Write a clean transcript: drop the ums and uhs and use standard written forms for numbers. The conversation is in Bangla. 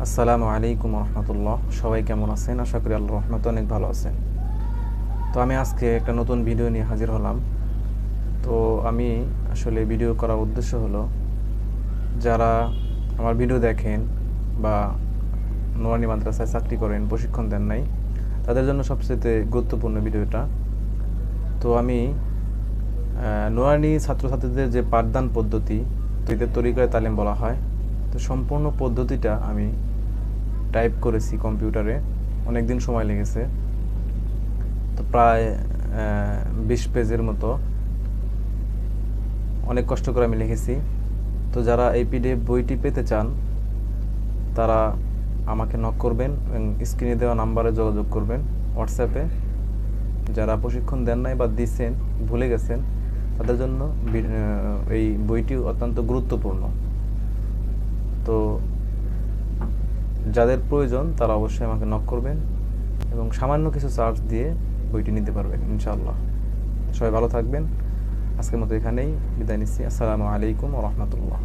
আসসালামু আলাইকুম রহমতুল্লাহ। সবাই কেমন আছেন? আশা করি আল্লাহর রহমতে অনেক ভালো আছেন। তো আমি আজকে একটা নতুন ভিডিও নিয়ে হাজির হলাম। তো আমি আসলে ভিডিও করার উদ্দেশ্য হলো, যারা আমার ভিডিও দেখেন বা নোরানি মাদ্রাসায় চাকরি করেন, প্রশিক্ষণ দেন নাই, তাদের জন্য সবচেয়ে গুরুত্বপূর্ণ ভিডিওটা। তো আমি নোরানি ছাত্রছাত্রীদের যে পাঠদান পদ্ধতি, এদের তরিকায় তালিম বলা হয়, তো সম্পূর্ণ পদ্ধতিটা আমি টাইপ করেছি কম্পিউটারে। অনেক দিন সময় লেগেছে, তো প্রায় 20 পেজের মতো অনেক কষ্ট করে আমি লিখেছি। তো যারা এই পিডিএফ বইটি পেতে চান তারা আমাকে নক করবেন এবং স্ক্রিনে দেওয়া নাম্বারে যোগাযোগ করবেন হোয়াটসঅ্যাপে। যারা প্রশিক্ষণ দেন নাই বা দিচ্ছেন, ভুলে গেছেন, তাদের জন্য এই বইটি অত্যন্ত গুরুত্বপূর্ণ। তো যাদের প্রয়োজন তারা অবশ্যই আমাকে নক করবেন এবং সামান্য কিছু চার্জ দিয়ে বইটি নিতে পারবেন ইনশাআল্লাহ। সবাই ভালো থাকবেন। আজকের মতো এখানেই বিদায় নিচ্ছি। আসসালামু আলাইকুম ওয়া রাহমাতুল্লাহ।